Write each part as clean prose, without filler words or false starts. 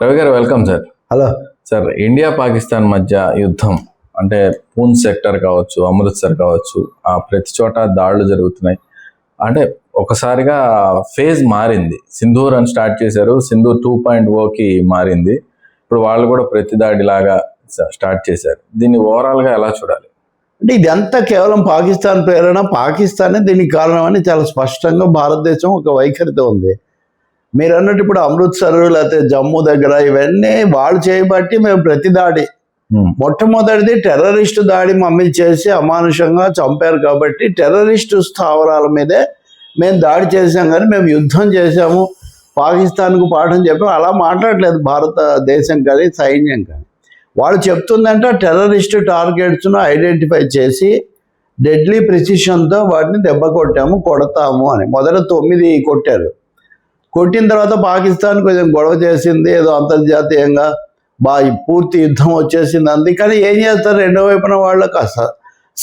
రవి గారు welcome sir. Hello sir, India Pakistan మధ్య యుద్ధం అంటే పూంచ్ సెక్టర్ కావచ్చు, అమృత్సర్ కావచ్చు, ప్రతి చోట దాడులు జరుగుతున్నాయి. అంటే ఒకసారిగా ఫేజ్ మారింది. సింధూర్ అని స్టార్ట్ చేశారు, సింధూర్ 2.0కి మారింది. ఇప్పుడు వాళ్ళు కూడా ప్రతి దాడిలాగా స్టార్ట్ చేశారు. దీన్ని ఓవరాల్గా ఎలా చూడాలి? అంటే ఇదంతా కేవలం పాకిస్తాన్ ప్రేరణ, పాకిస్తానే దీనికి కారణం అని చాలా స్పష్టంగా భారతదేశం ఒక వైఖరితో ఉంది. మీరు అన్నట్టు ఇప్పుడు అమృత్సర్ లేకపోతే జమ్మూ దగ్గర ఇవన్నీ వాళ్ళు చేయబట్టి మేము ప్రతి దాడి, మొట్టమొదటిది టెర్రరిస్టు దాడి మమ్మల్ని చేసి అమానుషంగా చంపారు కాబట్టి టెర్రరిస్టు స్థావరాల మీదే మేము దాడి చేసాం, కానీ మేము యుద్ధం చేసాము, పాకిస్తాన్కు పాఠం చెప్పాము అలా మాట్లాడలేదు భారతదేశం కానీ సైన్యం కానీ. వాళ్ళు చెప్తుందంటే టెర్రరిస్టు టార్గెట్స్ను ఐడెంటిఫై చేసి డెడ్లీ ప్రిసిషన్తో వాటిని దెబ్బ కొడతాము అని. మొదట 9 కొట్టారు. కొట్టిన తర్వాత పాకిస్తాన్ కొంచెం గొడవ చేసింది, ఏదో అంతర్జాతీయంగా పూర్తి యుద్ధం వచ్చేసింది. అందుకని ఏం చేస్తారు, రెండో వైపున వాళ్ళకి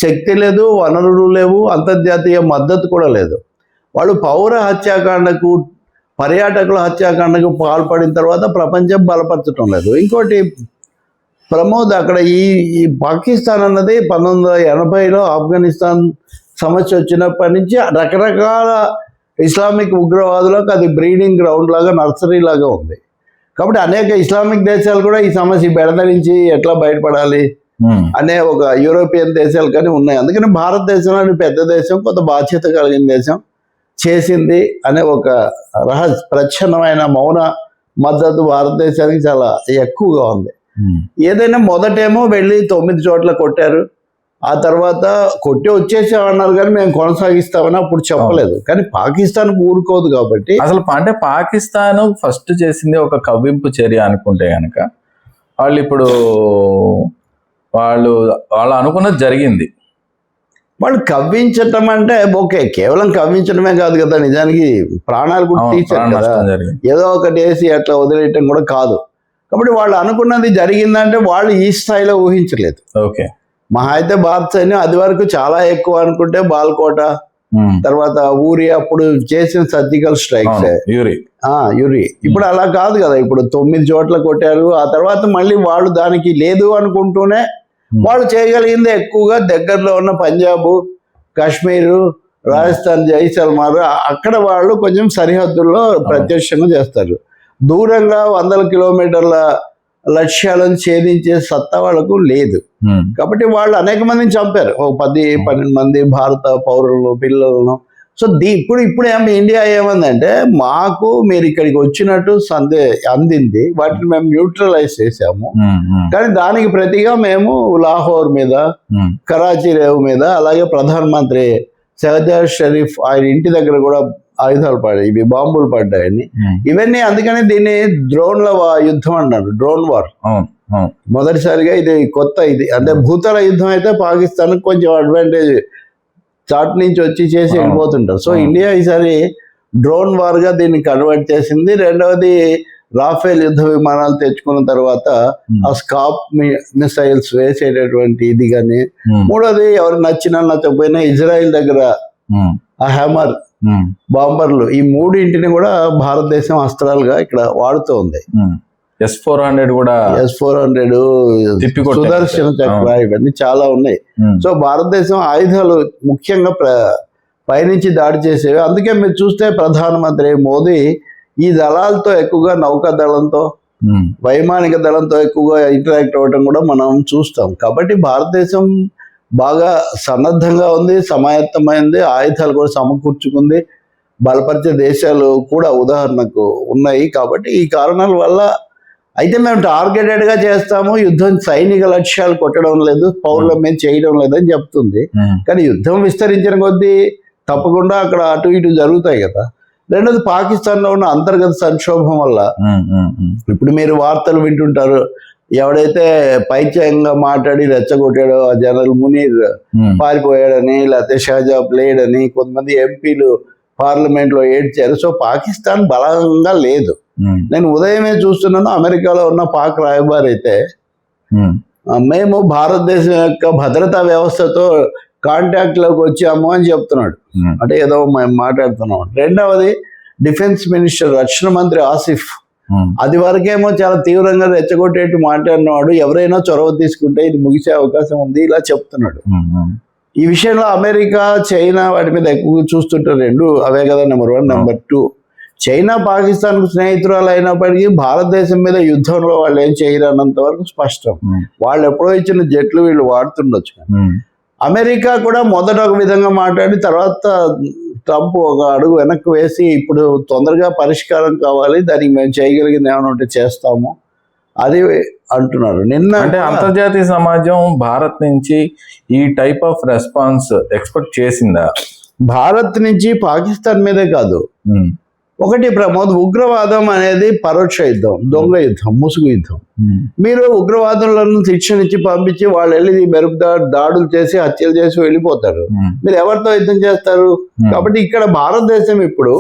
శక్తి లేదు, వనరులు లేవు, అంతర్జాతీయ మద్దతు కూడా లేదు. వాళ్ళు పౌర హత్యాకాండకు, పర్యాటకుల హత్యాకాండకు పాల్పడిన తర్వాత ప్రపంచం బలపరచడం లేదు. ఇంకోటి ప్రమోద్, అక్కడ ఈ పాకిస్తాన్ అన్నది 1980లో ఆఫ్ఘనిస్తాన్ సమస్య వచ్చినప్పటి నుంచి రకరకాల ఇస్లామిక్ ఉగ్రవాదులకు అది బ్రీడింగ్ గ్రౌండ్ లాగా, నర్సరీ లాగా ఉంది. కాబట్టి అనేక ఇస్లామిక్ దేశాలు కూడా ఈ సమస్య బెడద నుంచి ఎట్లా బయటపడాలి అనే ఒక యూరోపియన్ దేశాలు కానీ ఉన్నాయి. అందుకని భారతదేశంలోని పెద్ద దేశం, కొంత బాధ్యత కలిగిన దేశం చేసింది అనే ఒక ప్రచ్ఛన్నమైన మౌన మద్దతు భారతదేశానికి చాలా ఎక్కువగా ఉంది. ఏదైనా మొదటేమో వెళ్ళి 9 చోట్ల కొట్టారు, ఆ తర్వాత కొట్టి వచ్చేసామన్నారు, కానీ మేము కొనసాగిస్తామని అప్పుడు చెప్పలేదు. కానీ పాకిస్తాన్ ఊరుకోదు కాబట్టి అసలు అంటే పాకిస్తాన్ ఫస్ట్ చేసింది ఒక కవ్వింపు చర్య అనుకుంటే కనుక వాళ్ళు ఇప్పుడు వాళ్ళు అనుకున్నది జరిగింది. వాళ్ళు కవ్వించటం అంటే ఓకే, కేవలం కవ్వించడమే కాదు కదా, నిజానికి ప్రాణాలు కూడా తీర్చారు కదా, ఏదో ఒకటి వేసి అట్లా వదిలేయటం కూడా కాదు. కాబట్టి వాళ్ళు అనుకున్నది జరిగిందంటే వాళ్ళు ఈ స్థాయిలో ఊహించలేదు. ఓకే, మహా అయితే భారత సైన్యం అది వరకు చాలా ఎక్కువ అనుకుంటే బాల్కోట, తర్వాత ఊరి అప్పుడు చేసిన సర్జికల్ స్ట్రైక్స్ యూరి. ఇప్పుడు అలా కాదు కదా, ఇప్పుడు 9 చోట్ల కొట్టారు. ఆ తర్వాత మళ్ళీ వాళ్ళు దానికి లేదు అనుకుంటూనే వాళ్ళు చేయగలిగింది ఎక్కువగా దగ్గరలో ఉన్న పంజాబ్, కాశ్మీరు, రాజస్థాన్, జైసల్మార్ అక్కడ వాళ్ళు కొంచెం సరిహద్దుల్లో ప్రత్యక్షంగా చేస్తారు. దూరంగా 100 కిలోమీటర్ల లక్ష్యాలను ఛేదించే సత్తా వాళ్ళకు లేదు. కాబట్టి వాళ్ళు అనేక మందిని చంపారు, 10-12 మంది భారత పౌరులను, పిల్లలను. సో ఇప్పుడు ఇండియా ఏమందంటే, మాకు మీరు ఇక్కడికి వచ్చినట్టు అందింది, వాటిని మేము న్యూట్రలైజ్ చేసాము, కానీ దానికి ప్రతిగా మేము లాహోర్ మీద, కరాచీ రేవు మీద, అలాగే ప్రధానమంత్రి షహజాద్ షరీఫ్ ఆయన ఇంటి దగ్గర కూడా ఆయుధాలు పడ్డాయి, ఇవి బాంబులు పడ్డాయని. ఇవన్నీ అందుకని దీన్ని డ్రోన్ల యుద్ధం అన్నారు, డ్రోన్ వార్. మొదటిసారిగా ఇది కొత్త, ఇది అంటే భూతల యుద్ధం అయితే పాకిస్తాన్ కొంచెం అడ్వాంటేజ్, చాట్ నుంచి వచ్చి చేసి వెళ్ళిపోతుంటారు. సో ఇండియా ఈసారి డ్రోన్ వార్గా దీన్ని కన్వర్ట్ చేసింది. రెండవది రాఫేల్ యుద్ధ విమానాలు తెచ్చుకున్న తర్వాత ఆ స్కాప్ మిసైల్స్ వేసేటటువంటి ఇది కానీ. మూడోది ఎవరు నచ్చకపోయినా ఇజ్రాయిల్ దగ్గర ఆ హ్యామర్ బాంబర్లు, ఈ 3 కూడా భారతదేశం అస్త్రాలుగా ఇక్కడ వాడుతూ ఉంది. S-400 కూడా, S-400, సుదర్శన చక్ర, ఇవన్నీ చాలా ఉన్నాయి. సో భారతదేశం ఆయుధాలు ముఖ్యంగా పైనుంచి దాడి చేసేవి. అందుకే మీరు చూస్తే ప్రధానమంత్రి మోదీ ఈ దళాలతో ఎక్కువగా, నౌకా దళంతో, వైమానిక దళంతో ఎక్కువగా ఇంటరాక్ట్ అవ్వడం కూడా మనం చూస్తాం. కాబట్టి భారతదేశం బాగా సన్నద్ధంగా ఉంది, సమాయత్తమైంది, ఆయుధాలు కూడా సమకూర్చుకుంది. బలపరిచే దేశాలు కూడా ఉదాహరణకు ఉన్నాయి. కాబట్టి ఈ కారణాల వల్ల అయితే మేము టార్గెటెడ్గా చేస్తాము, యుద్ధం సైనిక లక్ష్యాలు కొట్టడం లేదు, పౌరుల మీద చేయడం లేదని చెప్తుంది. కానీ యుద్ధం విస్తరించిన కొద్దీ తప్పకుండా అక్కడ అటు ఇటు జరుగుతాయి కదా. రెండోది పాకిస్తాన్లో ఉన్న అంతర్గత సంక్షోభం వల్ల ఇప్పుడు మీరు వార్తలు వింటుంటారు, ఎవడైతే పైత్యంగా మాట్లాడి రెచ్చగొట్టాడో ఆ జనరల్ మునీర్ పారిపోయాడని, లేకపోతే షహజాబ్ లేడని కొంతమంది ఎంపీలు పార్లమెంట్లో ఏడ్చారు. సో పాకిస్తాన్ బలంగా లేదు. నేను ఉదయమే చూస్తున్నాను, అమెరికాలో ఉన్న పాక్ రాయబారి అయితే మేము భారతదేశం యొక్క భద్రతా వ్యవస్థతో కాంటాక్ట్లోకి వచ్చాము అని చెప్తున్నాడు. అంటే ఏదో మేము మాట్లాడుతున్నాం. రెండవది డిఫెన్స్ మినిస్టర్, రక్షణ మంత్రి ఆసిఫ్ అది వరకేమో చాలా తీవ్రంగా రెచ్చగొట్టేట్టు మాట్లాడినవాడు ఎవరైనా చొరవ తీసుకుంటే ఇది ముగిసే అవకాశం ఉంది ఇలా చెప్తున్నాడు. ఈ విషయంలో అమెరికా చైనా వాటి మీద ఎక్కువ చూస్తుంటారు. రెండు అవే కదా, నెంబర్ 1. నెంబర్ 2, చైనా పాకిస్తాన్కు స్నేహితురాలు అయినప్పటికీ భారతదేశం మీద యుద్ధంలో వాళ్ళు ఏం చేయరు అన్నంత వరకు స్పష్టం. వాళ్ళు ఎప్పుడో ఇచ్చిన జట్లు వీళ్ళు వాడుతుండొచ్చు. అమెరికా కూడా మొదట ఒక విధంగా మాట్లాడి తర్వాత ట్రంప్ ఒక అడుగు వెనక్కి వేసి ఇప్పుడు తొందరగా పరిష్కారం కావాలి, దానికి మేము చేయగలిగింది ఏమైనా ఉంటే చేస్తాము అది అంటున్నారు. నిన్న అంటే అంతర్జాతీయ సమాజం భారత్ నుంచి ఈ టైప్ ఆఫ్ రెస్పాన్స్ ఎక్స్పెక్ట్ చేసిందా? భారత్ నుంచి పాకిస్తాన్ మీదే కాదు, ఒకటి ప్రమోద్, ఉగ్రవాదం అనేది పరోక్ష యుద్ధం, దొంగ యుద్ధం, ముసుగు యుద్ధం. మీరు ఉగ్రవాదులను శిక్షణ ఇచ్చి పంపించి వాళ్ళు వెళ్ళి మెరుపు దాడులు చేసి హత్యలు చేసి వెళ్ళిపోతారు. మీరు ఎవరితో యుద్ధం చేస్తారు? కాబట్టి ఇక్కడ భారతదేశం ఇప్పుడు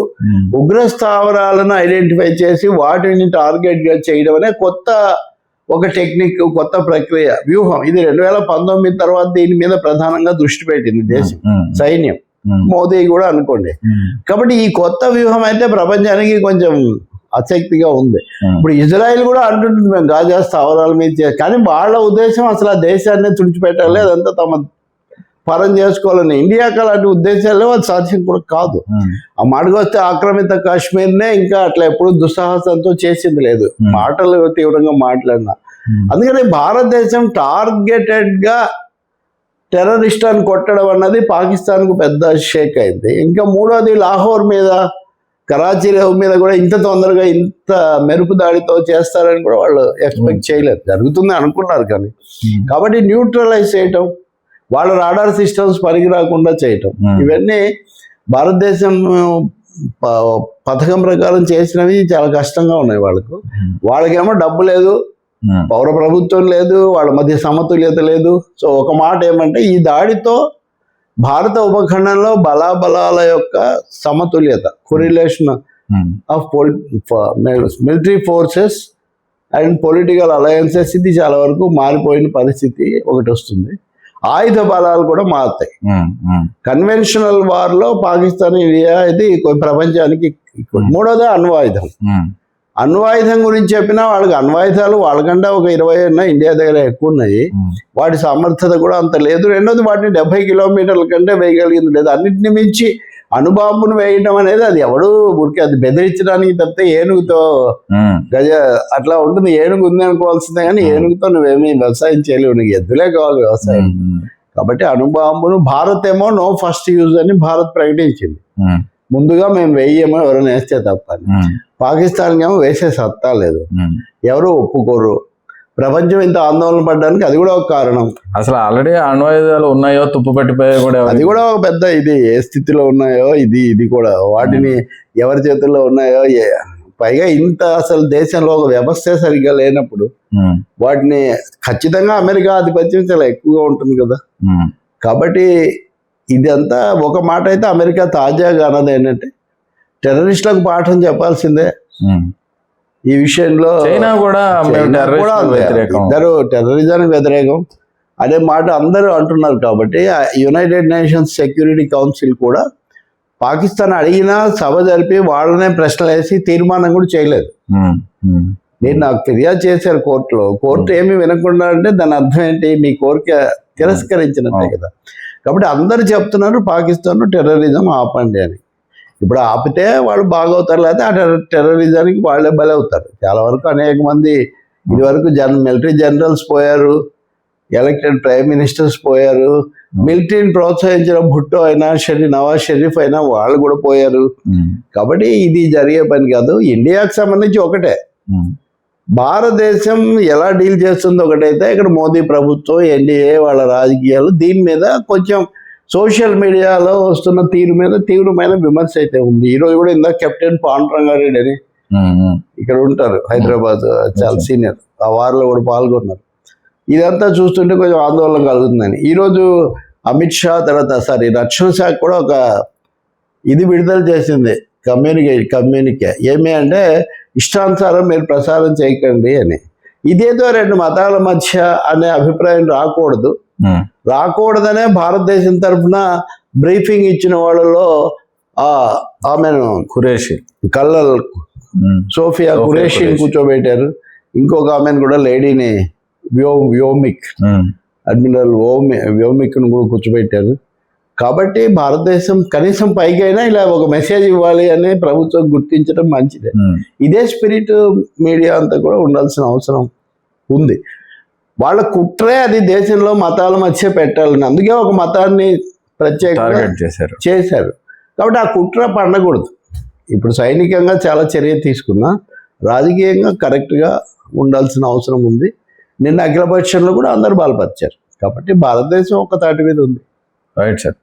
ఉగ్ర స్థావరాలను ఐడెంటిఫై చేసి వాటిని టార్గెట్ గా చేయడం అనే కొత్త ఒక టెక్నిక్, కొత్త ప్రక్రియ, వ్యూహం. ఇది 2019 తర్వాత దీని మీద ప్రధానంగా దృష్టి పెట్టింది దేశం, సైన్యం, మోదీ కూడా అనుకోండి. కాబట్టి ఈ కొత్త వ్యూహం అయితే ప్రపంచానికి కొంచెం ఆసక్తిగా ఉంది. ఇప్పుడు ఇజ్రాయెల్ కూడా అంటుంటుంది మేము గాజా స్థావరాల మీద, కానీ వాళ్ళ ఉద్దేశం అసలు ఆ దేశాన్ని తుడిచిపెట్టాలి, అదంతా తమ పరం చేసుకోవాలని. ఇండియాకి అలాంటి ఉద్దేశాలు అది సాధ్యం కూడా కాదు. ఆ మాటకు వస్తే ఆక్రమిత కాశ్మీర్నే ఇంకా అట్లా ఎప్పుడు దుస్సాహసంతో చేసింది లేదు, మాటలు తీవ్రంగా మాట్లాడినా. అందుకని భారతదేశం టార్గెటెడ్ గా టెర్రరిస్టులను కొట్టడం అన్నది పాకిస్తాన్కు పెద్ద షేక్ అయింది. ఇంకా మూడోది లాహోర్ మీద, కరాచీ మీద కూడా ఇంత తొందరగా ఇంత మెరుపు దాడితో చేస్తారని కూడా వాళ్ళు ఎక్స్పెక్ట్ చేయలేదు. జరుగుతుంది అనుకున్నారు కానీ. కాబట్టి న్యూట్రలైజ్ చేయటం, వాళ్ళ రాడార్ సిస్టమ్స్ పనికి రాకుండా చేయటం, ఇవన్నీ భారతదేశం పథకం ప్రకారం చేసినవి చాలా కష్టంగా ఉన్నాయి వాళ్ళకు. వాళ్ళకేమో డబ్బు లేదు, పౌర ప్రభుత్వం లేదు, వాళ్ళ మధ్య సమతుల్యత లేదు. సో ఒక మాట ఏమంటే ఈ దాడితో భారత ఉపఖండంలో బలాబలాల యొక్క సమతుల్యత, correlation of military forces and political alliances ఇది చాలా వరకు మారిపోయిన పరిస్థితి ఒకటి వస్తుంది. ఆయుధ బలాలు కూడా మారుతాయి. కన్వెన్షనల్ వార్ లో పాకిస్తాన్, ఇండియా ఇది ప్రపంచానికి. మూడోది అణ్వాయుధం. అణ్వాయుధం గురించి చెప్పినా వాళ్ళకి అణ్వాయుధాలు వాళ్ళకంటే ఒక 20 ఉన్నాయి, ఇండియా దగ్గర ఎక్కువ ఉన్నాయి. వాటి సామర్థ్యత కూడా అంత లేదు. రెండోది వాటిని 70 కిలోమీటర్ల కంటే వేయగలిగింది లేదు. అన్నింటిని మించి అణుబాంబును వేయడం అనేది అది ఎవడు ఊరికి అది బెదిరించడానికి తప్పితే ఏనుగుతో గజ అట్లా ఉంటుంది. ఏనుగు ఉంది అనుకోవాల్సిందే కానీ ఏనుగుతో నువ్వేమీ వ్యవసాయం చేయలేవు, నీకు ఎద్దులే కావాలి వ్యవసాయం. కాబట్టి అణుబాంబును భారత్ ఏమో నో ఫస్ట్ యూజ్ అని భారత్ ప్రకటించింది. ముందుగా మేము వేయమో ఎవరైనా వేస్తే తప్ప. పాకిస్తాన్కి ఏమో వేసే సత్తా లేదు, ఎవరు ఒప్పుకోరు. ప్రపంచం ఇంత ఆందోళన పడడానికి అది కూడా ఒక కారణం. అసలు ఆల్రెడీ అణ్వాయుధాలు ఉన్నాయో తుప్పు పెట్టిపోయా కూడా అది కూడా ఒక పెద్ద ఇది. ఏ స్థితిలో ఉన్నాయో ఇది కూడా వాటిని ఎవరి చేతుల్లో ఉన్నాయో, పైగా ఇంత అసలు దేశంలో ఒక వ్యవస్థ సరిగ్గా లేనప్పుడు వాటిని ఖచ్చితంగా అమెరికా ఆధిపత్యం చాలా ఎక్కువగా ఉంటుంది కదా. కాబట్టి ఇదంతా ఒక మాట అయితే అమెరికా తాజాగా అన్నది ఏంటంటే టెర్రరిస్టులకు పాఠం చెప్పాల్సిందే ఈ విషయంలో. చైనా కూడా ఇద్దరు టెర్రరిజానికి వ్యతిరేకం అనే మాట అందరూ అంటున్నారు. కాబట్టి యునైటెడ్ నేషన్స్ సెక్యూరిటీ కౌన్సిల్ కూడా పాకిస్తాన్ అడిగినా సభ జరిపి వాళ్ళనే ప్రశ్నలు వేసి తీర్మానం కూడా చేయలేదు. మీరు నాకు ఫిర్యాదు చేశారు కోర్టులో, కోర్టు ఏమి వినకుండా అంటే దాని అర్థం ఏంటి, మీ కోరిక తిరస్కరించినట్టే కదా. కాబట్టి అందరు చెప్తున్నారు పాకిస్తాన్ టెర్రరిజం ఆపండి అని. ఇప్పుడు ఆపితే వాళ్ళు బాగవుతారు, లేకపోతే ఆ టెర్రరిజానికి వాళ్ళే బలవుతారు. చాలా వరకు అనేక మంది ఇది వరకు మిలిటరీ జనరల్స్ పోయారు, ఎలక్టెడ్ ప్రైమ్ మినిస్టర్స్ పోయారు, మిలిటరీని ప్రోత్సహించిన భుట్టో అయినా నవాజ్ షరీఫ్ అయినా వాళ్ళు కూడా పోయారు. కాబట్టి ఇది జరిగే పని కాదు. ఇండియాకి సంబంధించి ఒకటే, భారతదేశం ఎలా డీల్ చేస్తుందో ఒకటైతే, ఇక్కడ మోదీ ప్రభుత్వం, ఎన్డీఏ వాళ్ళ రాజకీయాలు దీని మీద కొంచెం సోషల్ మీడియాలో వస్తున్న తీరు మీద తీవ్రమైన విమర్శ అయితే ఉంది. ఈరోజు కూడా ఇందాక కెప్టెన్ పాండురంగారెడ్డి అని ఇక్కడ ఉంటారు, హైదరాబాద్, చాలా సీనియర్, ఆ వారిలో కూడా పాల్గొన్నారు. ఇదంతా చూస్తుంటే కొంచెం ఆందోళన కలుగుతుందని ఈరోజు అమిత్ షా తర్వాత రక్షణ శాఖ కూడా ఒక ఇది విడుదల చేసింది, కమ్యూనికే. ఏమి అంటే ఇష్టానుసారం మీరు ప్రసారం చేయకండి అని. ఇదేదో రెండు మతాల మధ్య అనే అభిప్రాయం రాకూడదనే భారతదేశం తరఫున బ్రీఫింగ్ ఇచ్చిన వాళ్ళలో ఆమెను ఖురేషి, కల్లల్ సోఫియా ఖురేషిని కూర్చోబెట్టారు. ఇంకొక ఆమెను కూడా లేడీని వ్యోమిక్ అడ్మిరల్ వ్యోమిక్ను కూడా కూర్చోబెట్టారు. కాబట్టి భారతదేశం కనీసం పైకైనా ఇలా ఒక మెసేజ్ ఇవ్వాలి అని ప్రభుత్వం గుర్తించడం మంచిదే. ఇదే స్పిరిట్ మీడియా అంతా కూడా ఉండాల్సిన అవసరం ఉంది. వాళ్ళ కుట్రే అది దేశంలో మతాల మధ్య పెట్టాలని, అందుకే ఒక మతాన్ని ప్రత్యేకంగా చేశారు. కాబట్టి ఆ కుట్ర పండకూడదు. ఇప్పుడు సైనికంగా చాలా చర్య తీసుకున్నా రాజకీయంగా కరెక్ట్గా ఉండాల్సిన అవసరం ఉంది. నిన్న అఖిలపక్షంలో కూడా అందరూ బలపరిచారు. కాబట్టి భారతదేశం ఒక తాటి మీద ఉంది. Right sir.